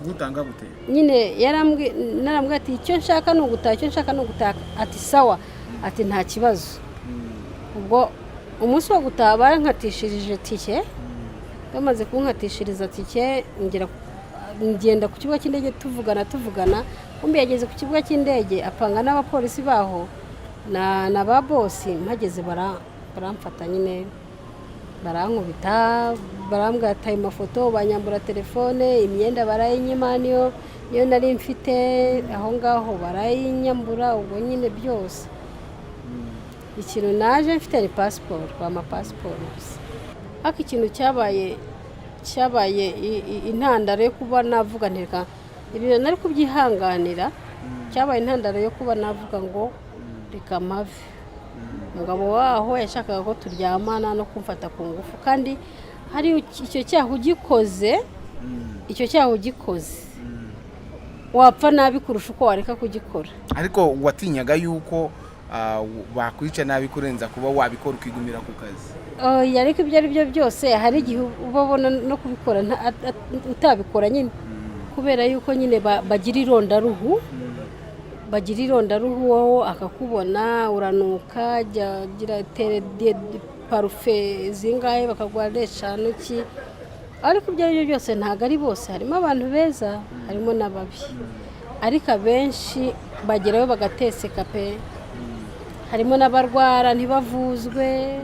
kugutanga gute nyine narambwiye ati icyo nshaka ni ugutaha ati sawa ati nta kibazo ubwo umunsi wo gutaha barankatishirije tike bamaze kunkatishiriza tike ngenda ku kibuga cy'indege tuvugana kumbe yageze ku kibuga cy'indege apanga n'abapolisi baho na ba bosi mpageze baramfata nyine barankubita barambwira ati ayo mafoto banyambura telefone imyenda barayinyima niyo nari mfite aho ngaho barayinyambura ubwo nyine byose ikintu naje mfite ni pasiporo pasiporo gusa ariko ikintu cyabaye intandaro yo kuba navuga ntireka ibyo nari kubyihanganira cyabaye intandaro yo kuba navuga ngo reka mave umugabo waho yashakaga ko turyamana no kumfata ku ngufu kandi hari icyo cyaha ugikoze wapfa nabi kurusha uko wareka kugikora ariko watinyaga yuko bakwica nabi kurenza kuba wabikora ukigumira ku kazi ariko ibyo ari byo byose hari igihe ubabona no kubikora utabikora nyine kubera yuko nyine bagira irondaruhu wowe akakubona uranuka gira parufe zingahe bakaguha eshanu ki ariko ibyo ari byo byose ntabwo ari bose harimo abantu beza harimo n'ababi ariko abenshi bagerayo bagateseka pe harimo n'abarwara ntibavuzwe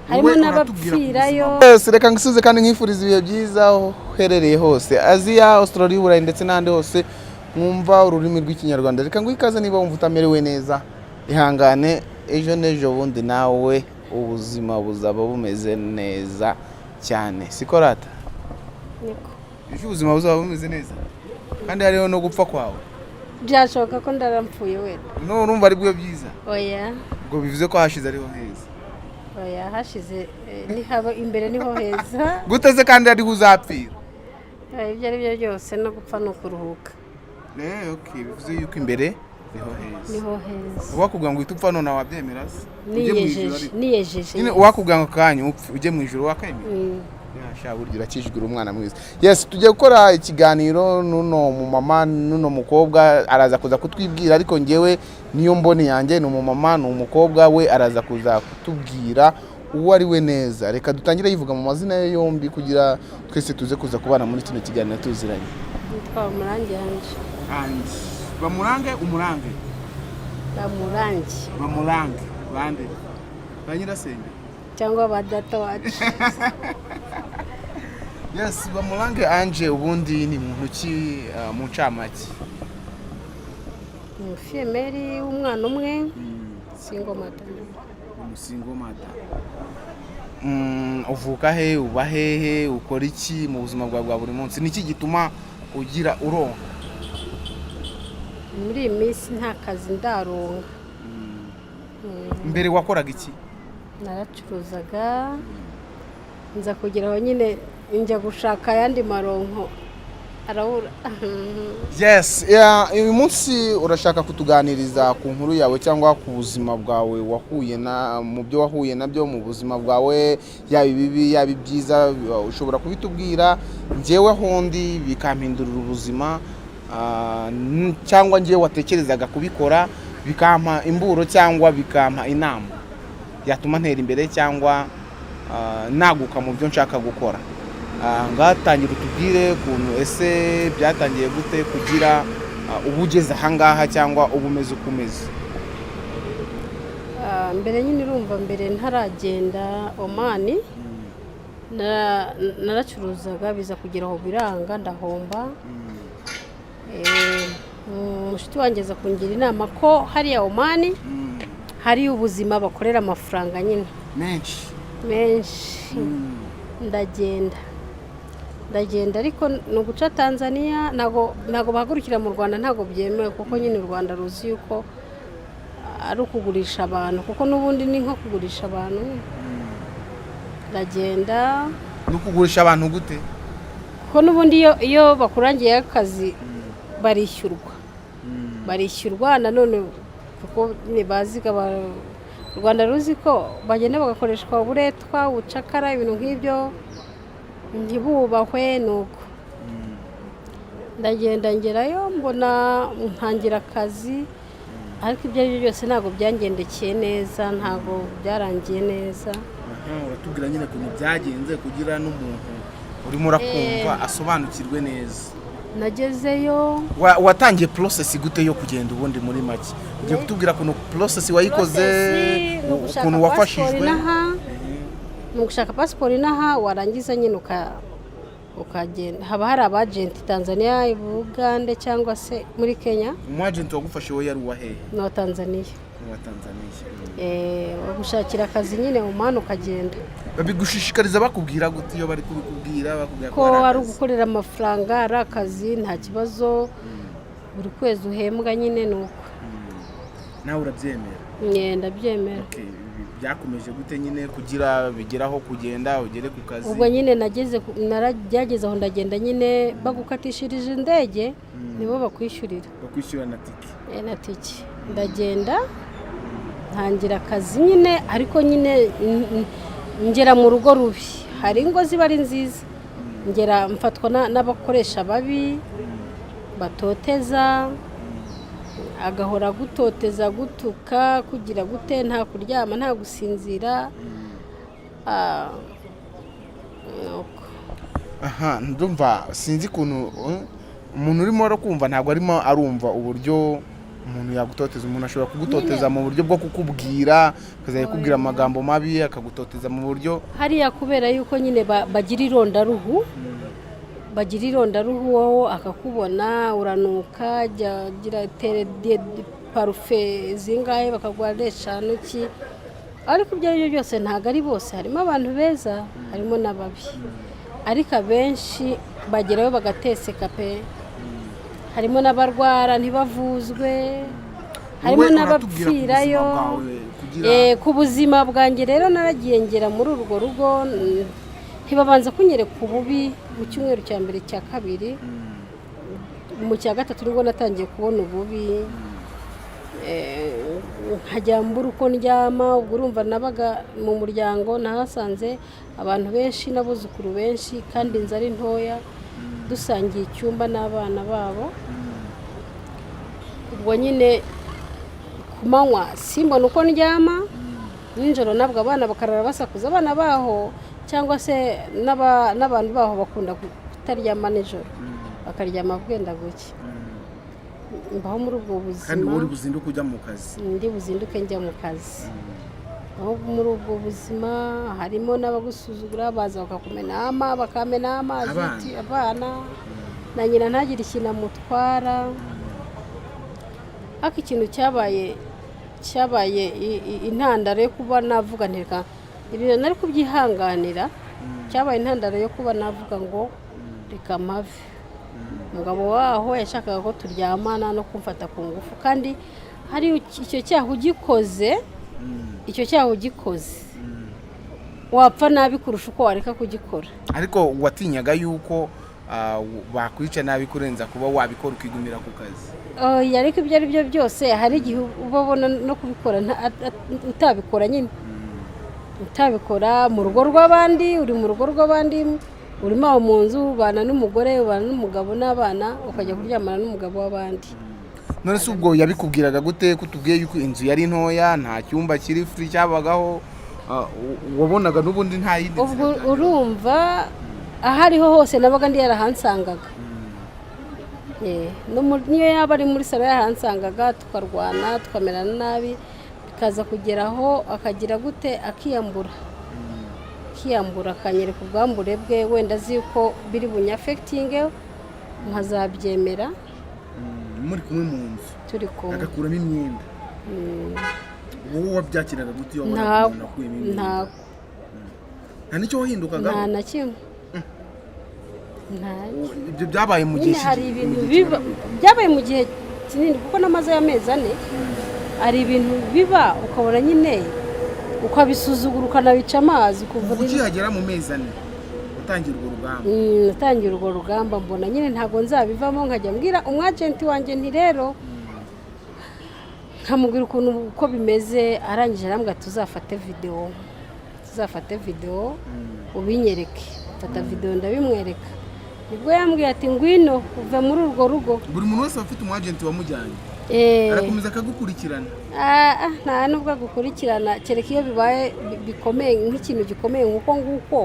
harimo n'abapfirayo reka ngisubize kandi nkifuriza ibihe byiza aho uherereye hose Aziya Australia Burayi ndetse n'ahandi hose mwumva ururimi rw'ikinyarwanda reka ngo ikaze niba wumva utamerewe neza ihangane ejo n'ejo bundi nawe ubuzima buzaba bumeze neza cyane siko rata niko ejo ubuzima buzaba bumeze neza kandi hariho no gupfa kwawe byashoboka ko ndarampfuye wenda urumva ari bwo byiza oya ubwo bivuze ko hashize ariho heza oya hashize nihaba imbere niho heza guteze kandi ariho uzapfira ibyo ari byo byose no gupfa no kuruhuka okay bivuze yuko imbere niho heza wakubwira ngo uhite upfa none wabyemera se niyejeje nyine wakubwira ngo kanya upfe ujye mu ijuru wakemera yasha buryo urakijigura umwana mwiza yes tujye gukora ikiganiro nuno mu mama nuno mukobwa araza kuza kutwibwira ariko ngewe niyo mboni yanjye ni umumama ni umukobwa we araza kuza kutubwira uwo ari we neza reka dutangire yivuga mu mazina ye yombi kugira twese tuze kuza kubana muri kino kiganiro tuziranye Bamurange bande banyirasenge cyangwa badata wacu yes Bamurange Ange ubundi ni muntu ki mu ncamake femeri w'umwana umwe single mother uvuka he uba hehe ukora iki mu buzima bwawe bwa buri munsi niki gituma ugira uronka muri iyi minsi nta kazi ndaronka mbere wakoraga iki naracuruzaga nza kugeraho nyine njya gushaka ayandi maronko arabura yes uyu munsi urashaka kutuganiriza ku nkuru yawe cyangwa ku buzima bwawe wahuye mu byo wahuye nabyo mu buzima bwawe yaba ibibi yaba ibyiza ushobora kubitubwira njyewe hondi bikampindurira ubuzima cyangwa njyewe watekerezaga kubikora bikampa imburo cyangwa bikampa inama yatuma ntera imbere cyangwa naguka mu byo nshaka gukora ngatangira utubwire ukuntu ese byatangiye gute kugira ubugeze ahangaha cyangwa ubumeze uko umeze mbere nyine urumva mbere ntaragenda Omani naracuruzaga biza kugira aho biranga ndahomba umushuti wanjye aza kungira inama ko hariya Omani hari ubuzima bakorera amafaranga nyine menshi ndagenda ariko ni uguca Tanzania ntago bahagurukira mu Rwanda ntago byemewe kuko nyine u Rwanda ruzi yuko ari ukugurisha abantu kuko n'ubundi ni nko kugurisha abantu ndagenda no kugurisha abantu gute kuko n'ubundi iyo bakurangiye akazi barishyurwa nanone kuko baziga u Rwanda ruzi ko bagenda bagakoreshwa uburetwa ubucakara ibintu nk'ibyo ntibubahwe nuko ndagenda ngerayo mbona ntangira akazi, ariko ibyo ari byo byose ntabwo byangendekeye neza, ntabwo byarangiye neza. uratubwira nyine ukuntu byagenze kugira n'umuntu urimo urakumva asobanukirwe neza. Nagezeyo watangiye process gute yo kugenda ubundi muri make? Ugiye kutubwira ukuntu process wayikoze, ukuntu wafashijwe? Ni ugushaka pasiporo inaha, warangiza nyine ukagenda. Haba hari abagenti Tanzania, Uganda cyangwa se muri Kenya. Umwagenti wagufashe we yari uwahehe? Ni wa Tanzania. Bagushakira akazi nyine mu muhanda ukagenda. Babigushishikariza bakubwira gute iyo bari kubikubwira? Bakubwira ko ari ugukorera amafaranga, ari akazi, nta kibazo, buri kwezi uhembwa nyine nuko. Nawe urabyemera? Ndabyemera. Byakomeje gute nyine kugira bigeraho kugenda ugere ku kazi? Ubwo nyine narageze aho ndagenda nyine, bagukatishirije indege nibo bakwishyurira. Bakwishyura na tike? Na tike. Ndagenda ntangira akazi nyine, ariko nyine ngera mu rugo rubi. Hari ingo ziba ari nziza, ngera mfatwa n'abakoresha babi, batoteza, agahora gutoteza, gutuka, kugira gute, nta kuryama, nta gusinzira. Ndumva sinzi ukuntu umuntu urimo arakumva ntabwo arimo arumva uburyo umuntu yagutoteza. Umuntu ashobora kugutoteza mu buryo bwo kukubwira, akazajya kubwira amagambo mabi, akagutoteza mu buryo hariya, kubera yuko nyine bagira irondaruhu. Bagira irondaruhu, wowe akakubona uranuka, gira parufe zingahe bakaguha 5 ki. Ariko ibyo ari byo byose ntabwo ari bose, harimo abantu beza, harimo n'ababi, ariko abenshi bagerayo bagateseka pe. Harimo n'abarwara ntibavuzwe, harimo n'abapfirayo. Ku buzima bwanjye rero naragiye ngera muri urwo rugo, ntibabanza kunyereka ububi mu cyumweru cya mbere, cya kabiri, mu cya gatatu nibwo natangiye kubona ububi. Nkajya mbura uko ndyama. Ubwo urumva nabaga mu muryango, nahasanze abantu benshi n'abuzukuru benshi, kandi inzu ari ntoya, dusangiye icyumba n'abana babo. Ubwo nyine ku manywa simbona uko ndyama, nijoro nabwo abana bakarara basakuza, abana baho cyangwa se n'abantu baho bakunda kutaryama nijoro, bakaryama bwenda guke. Mbaho muri ubwo buzima. Kandi uri buzinduke ujya mu kazi? Ndi buzinduke njya mu kazi. Aho muri ubwo buzima harimo n'abagusuzugura, baza bakakumenama, bakamena amazi, abana na nyina ntagire ikintu amutwara. Ariko ikintu cyabaye intandaro yo kuba navuga ntireka ibintu nari kubyihanganira, cyabaye intandaro yo kuba navuga ngo reka mpave. Umugabo waho yashakaga ko turyamana no kumfata ku ngufu, kandi hari icyo cyaha ugikoze wapfa nabi kurusha uko wareka kugikora. Ariko watinyaga yuko bakwica nabi kurenza kuba wabikora ukigumira ku kazi? Ariko ibyo ari byo byose hari igihe ubabona no kubikora utabikora nyine, utabikora mu rugo rw'abandi, uri mu rugo rw'abandi, urimo aho mu nzu, ubana n'umugore, ubana n'umugabo n'abana, ukajya kuryamana n'umugabo w'abandi. None se ubwo yabikubwiraga gute? Kutubwiye yuko inzu yari ntoya, nta cyumba kiri free cyabagaho, wabonaga n'ubundi nta yindi nzira? Ubwo urumva ahariho hose nabaga ndi yarahansangaga. Niyo yaba ari muri salo yarahansangaga, tukarwana, tukamerana nabi, bikaza kugeraho akagira gute, akiyambura, akanyereka ubwambure bwe, wenda azi ko biri bunyafekitinge, nkazabyemera. Muri kumwe mu nzu, turi kumwe, agakuramo imyenda. Wowe wabyakiraga gute iyo wabona umuntu akuyemo imyenda? Nta nicyo wahindukaga? Nta na kimwe. Ibyo byabaye mu gihe hari ibintu byabaye mu gihe kinini, kuko namaze y'amezi 4. Hari ibintu biba ukabona nyine ukabisuzugura, ukanabica amazi. Kuva ukihagera mu mezi 4 utangira urwo rugamba? Utangira urwo rugamba, mbona nyine ntabwo nzabivamo. Nkajya mbwira umwagenti wanjye nti rero, nkamubwira uko bimeze. Arangije arambwira tuzafate video ubinyereke. Mfata video ndabimwereka, nibwo yambwiye ati ngwino uve muri urwo rugo. buri muntu wese afite umwagenti wamujyanye arakomeza akagukurikirana? nta nubwo agukurikirana kereka iyo bibaye bikomeye nk'ikintu gikomeye nk'uko nguko,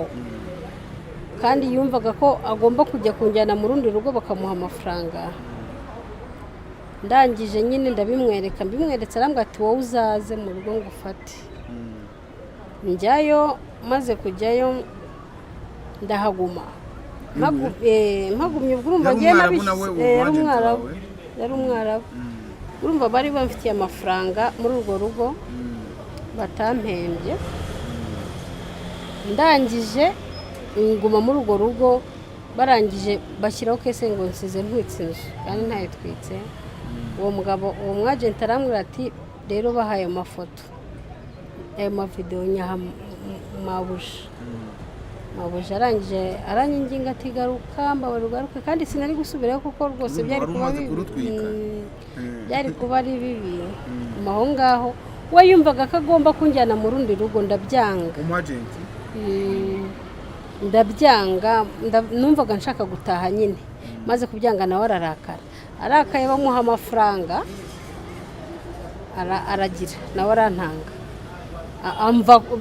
kandi yumvaga ko agomba kujya kunjyana mu rundi rugo bakamuha amafaranga. ndangije nyine mbimweretse arambwira ati wowe uzaze mu rugo ngo ufate. njyayo, maze kujyayo ndahaguma. mpagumye ubwo urumva ngiye yari umwarabu. urumva bari bamfitiye amafaranga muri urwo rugo batampembye. ndangije nguma muri urwo rugo, barangije bashyiraho kese ngo nsize ntwitse inzu kandi ntayitwitse. uwo mwagenti arambwira ati rero bahaye amafoto ayo mavidewo nyaha mabuja arangije aranyinginga ati garuka ugaruke, kandi sinari gusubirayo kuko rwose byari kuba ari bibi. aho ngaho we yumvaga ko agomba kunjyana mu rundi rugo, ndabyanga. ndabyanga, numvaga nshaka gutaha nyine. maze kubyanga nawe arakaye bamuha amafaranga aragira nawe arantanga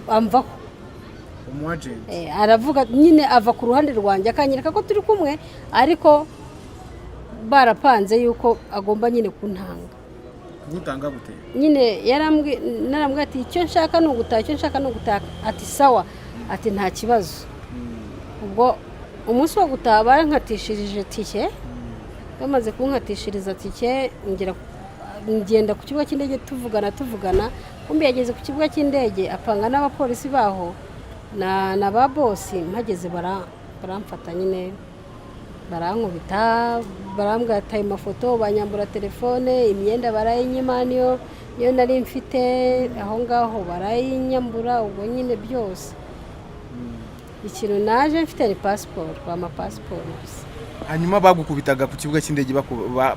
amvaho. aravuga nyine ava ku ruhande rwanjye akanyereka ko turi kumwe, ariko barapanze yuko agomba nyine kuntanga. kugutanga gute? nyine narambwira ati icyo nshaka ni ugutaha, ati sawa, ati nta kibazo. ubwo umunsi wo gutaha barankatishirije tike. bamaze kunkatishiriza tike ngenda ku kibuga cy'indege tuvugana. kumbi yageze ku kibuga cy'indege apanga n'abapolisi baho na ba bosi. mpageze baramfata nyine barankubita, barambwira ati ayo mafoto, banyambura telefone, imyenda barayinyima, niyo nari mfite aho ngaho barayinyambura. ubwo nyine byose ikintu naje mfite ni pasiporo, amapasiporo gusa. hanyuma bagukubitaga ku kibuga cy'indege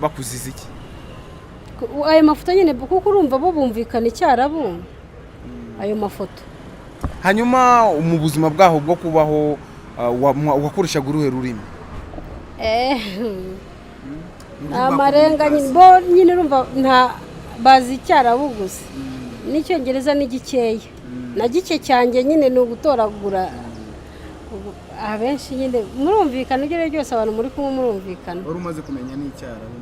bakuziza iki? ayo mafoto nyine kuko urumva bo bumvikana icyarabu ayo mafoto. hanyuma mu buzima bwaho bwo kubaho wakoreshaga uruhe rurimi? amarenga nyine urumva nta bazi icyarabu gusa, n'icyongereza ni gikeya, na gike cyanjye nyine ni ugutoragura. abenshi nyine murumvikana, ibyo byose abantu muri kumwe murumvikana. wari umaze kumenya n'icyarabu?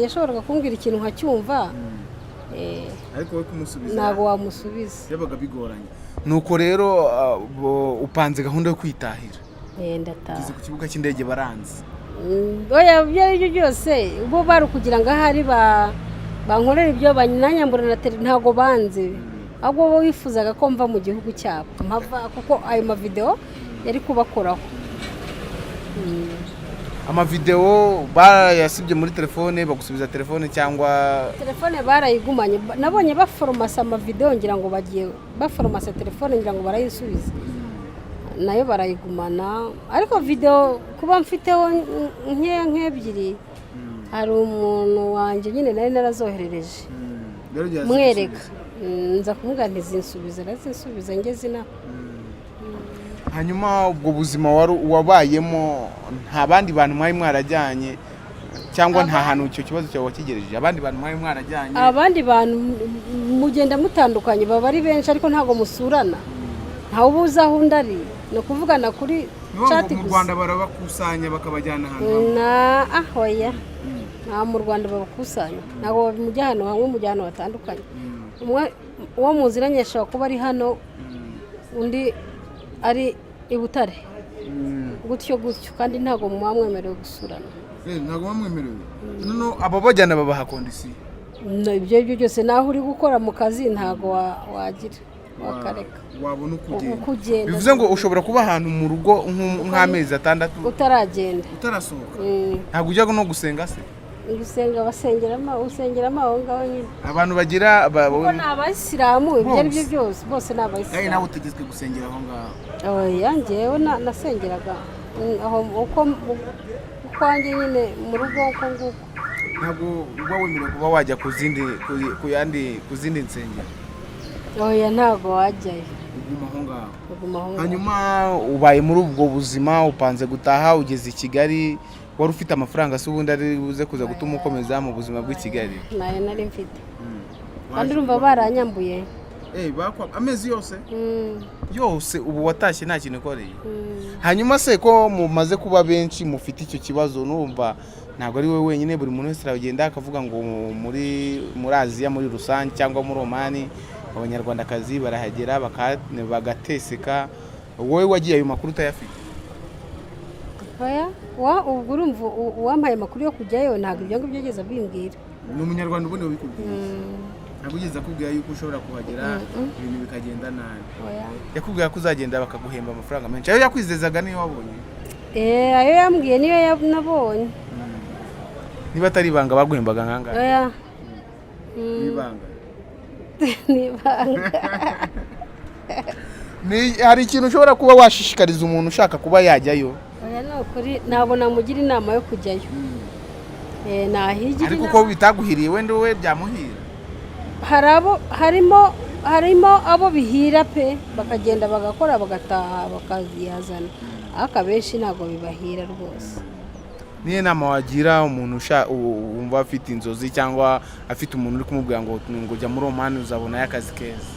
yashoboraga kumbwira ikintu nkacyumva, ariko we kumusubiza ntabwo wamusubiza, byabaga bigoranye. nuko rero upanze gahunda yo kwitahira? ndataha. ugeze ku kibuga cy'indege baranze? ibyo ari byo byose bo bari ukugira ngo ahari bankorera ibyo banyambura na ntabwo banze, ahubwo bo wifuzaga ko mva mu gihugu cyabo mpava, kuko ayo mavidewo yari kubakoraho. amavidewo barayasibye muri telefone, bagusubiza telefone cyangwa telefone barayigumanye? nabonye baforomasa amavidewo ngira ngo bagiye baforomasa telefone ngira ngo barayisubiza, nayo barayigumana. ariko video kuba mfiteho nk'ebyiri, hari umuntu wanjye nyine nari narazoherereje mwereka, nza kumubwira ntizinsubiza ngeze inaha. hanyuma ubwo buzima wabayemo nta bandi bantu mwari mwarajyanye, cyangwa nta hantu icyo kibazo cyawe wakigereje? abandi bantu mwari mwarajyanye? abandi bantu mugenda mutandukanye, baba ari benshi ariko ntabwo musurana, ntawe ubuze aho undi ari, ni ukuvugana kuri chat gusa. mu Rwanda barabakusanya bakabajyana ahantu oya, nta mu Rwanda babakusanya, ntabwo mujya ahantu hamwe, mujya ahantu hatandukanye. uwo muziranye ashobora kuba ari hano, undi ari i Butare, gutyo kandi ntabwo muba mwemerewe gusurana. ntabwo bamwemerewe? none abo bajyana babaha kondisiyo? ibyo byose naho uri gukora mu kazi ntabwo wagira wakareka, wabona uko ugenda. bivuze ngo ushobora kuba ahantu mu rugo nk'amezi 6 utaragenda, utarasohoka. ntabwo ujya no gusenga se? gusenga basengeramo aho ngaho nyine. abantu bagira kuko ni abayisilamu, ibyo ari byo byose bose ni abayisilamu. nawe utegetswe gusengera aho ngaho? oya, njyewe nasengeraga aho ukwanjye nyine mu rugo uko nguko. ntabwo uba wemerewe kuba wajya ku zindi nsengero? oya, ntabwo wajyayo. uguma aho ngaho. uguma aho ngaho. Hanyuma ubaye muri ubwo buzima, upanze gutaha, ugeze i Kigali, wari ufite amafaranga se ubundi ari buze kuza gutuma ukomeza mu buzima bw'i Kigali? Nayo nari mfite. Kandi urumva baranyambuye. Amezi yose ubu watashye nta kintu ukoreye. Hanyuma se ko mumaze kuba benshi mufite icyo kibazo, numva ntabwo ari wowe wenyine, buri muntu wese aragenda akavuga ngo muri Aziya muri rusange cyangwa muri Omani abanyarwandakazi barahagera bagateseka. Wowe wagiye ayo makuru utayafite? Oya, ubwo urumva uwampaye amakuru yo kujyayo ntabwo ibyo ngibyo byigeze abimbwira. Ni umunyarwanda ubundi wabikubwiye? Ntabwo ugeze akubwira yuko ushobora kuhagera ibintu bikagenda nabi? Oya. Yakubwira ko uzagenda bakaguhemba amafaranga menshi. Ayo yakwizezaga niyo wabonye? Ayo yambwiye niyo nabonye. Niba atari ibanga baguhembaga nkangahe? Oya. Ibanga. Nibanga. Hari ikintu ushobora kuba washishikariza umuntu ushaka kuba yajyayo? Oya, ni ukuri ntabwo namugira inama yo kujyayo. Nahigira. Ariko uko bitaguhiriye wenda wowe byamuhira? harimo abo bihira pe, bakagenda bagakora bagataha bakaziyazana, ariko abenshi ntabwo bibahira rwose. Niyo nama wagira umuntu wumva afite inzozi cyangwa afite umuntu uri kumubwira ngo jya muri Omani uzabona akazi keza?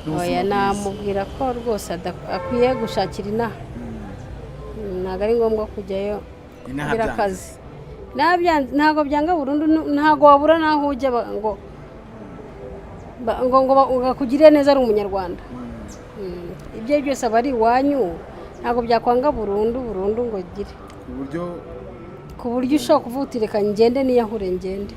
Oya, namubwira ko rwose akwiye gushakira inaha. Ntabwo ari ngombwa kujyayo kugira akazi. Ntabwo byanga burundu, ntabwo wabura naho ujya ngo ugakugirire neza ari umunyarwanda. Ibyo byose aba ari iwanyu, ntabwo byakwanga burundu ngo ugire. Ku buryo ushobora kuvuga uti reka ngende niyahure ngende.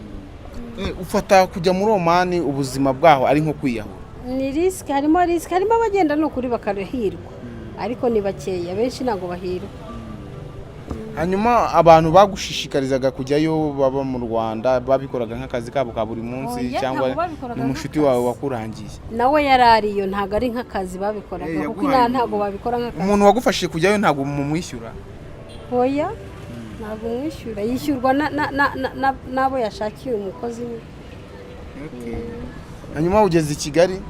Ufata kujya muri Omani ubuzima bwaho ari nko kwiyahura? Ni risike, harimo abagenda ni ukuri bakarahirwa, ariko ni bakeya, benshi ntabwo bahirwa. Hanyuma abantu bagushishikarizaga kujyayo baba mu Rwanda babikoraga nk'akazi kabo ka buri munsi cyangwa n'umushuti wawe wakurangiye? Nawe yarariyo, ntabwo ari nk'akazi babikoraga, kuko ntabwo babikora nk'akazi. Umuntu wagufashije kujyayo ntabwo mumwishyura? Oya, ntabwo mwishyura, yishyurwa n'abo yashakiye umukozi we. Hanyuma ugeze i Kigali?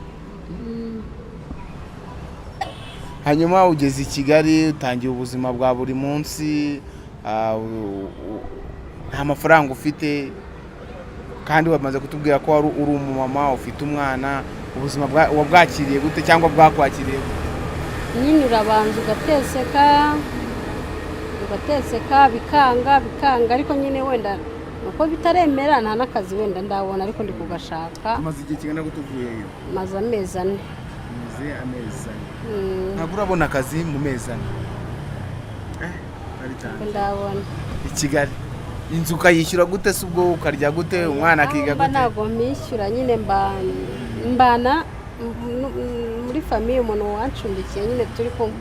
Hanyuma ugeze i Kigali utangiye ubuzima bwa buri munsi, nta mafaranga ufite, kandi wamaze kutubwira ko uri umumama ufite umwana. Ubuzima wabwakiriye gute cyangwa bwakwakiriye gute? Nyine urabanza ugateseka bikanga, ariko nyine wenda uko bitaremera nta n'akazi wenda ndabona, ariko ndi kugashaka. Umaze igihe kingana gute uvuyeyo? Maze amezi 4. Ntabwo urabona akazi mu mezi 4? Ndabona. I Kigali inzu ukayishyura gute se ubwo, ukarya gute, umwana akiga gute? Ntabwo mpishyura, nyine mbana muri famiye, umuntu wancumbikiye nyine turi kumwe.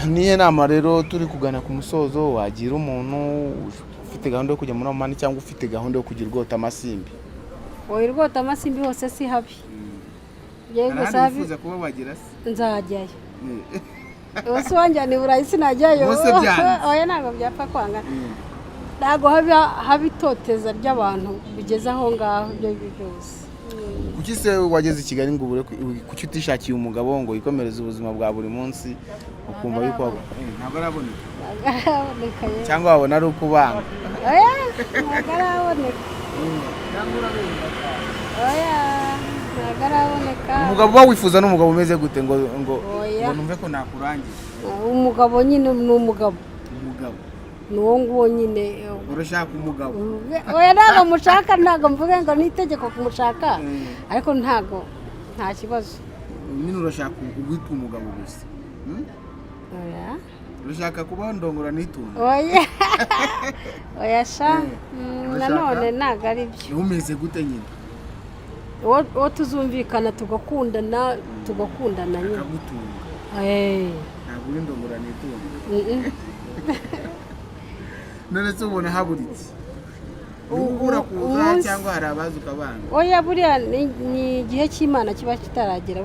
Niyo nama rero turi kugana ku musozo wagira umuntu ufite gahunda yo kujya muri Omani cyangwa ufite gahunda yo kugira Rwota Amasimbi? Oya, Rwota Amasimbi hose si habi. Wifuza kuba wagira se? Nzajyayo. Ubu wanjyana i Burayi sinajyayo. Oya, ntabwo byapfa kwanga. Ntabwo haba itoteza ry'abantu bigeze aho ngaho ibyo byose. Kuki se wageze i Kigali ngo kuki utishakiye umugabo ngo yikomereze ubuzima bwa buri munsi ukumva yuko ntabwo araboneka? Cyangwa wabona ari uko ubanga? Oya, ntabwo araboneka. Oya, ntabwo araboneka. Umugabo uba wifuza n'umugabo umeze gute ngo numve ko nakurangiye? Umugabo nyine ni umugabo. Ni uwo nguwo nyine. Urashaka umugabo? Oya, ntabwo mushaka, ntabwo mvuga ngo ni itegeko kumushaka, ariko ntabwo, nta kibazo. Nyine urashaka uwitwa umugabo gusa? Oya. Urashaka kuba ndongora n'itungo? Oya sha, nanone ntabwo ari byo. Umeze gute nyine? Uwo tuzumvikana tugakundana nyine. Akagutunga? Ntabwo uri ndongora n'itungo? None se ubona haburitse? Ubura kuza cyangwa hari abazi ukabanga? Oya, buriya ni igihe cy'Imana kiba kitaragera.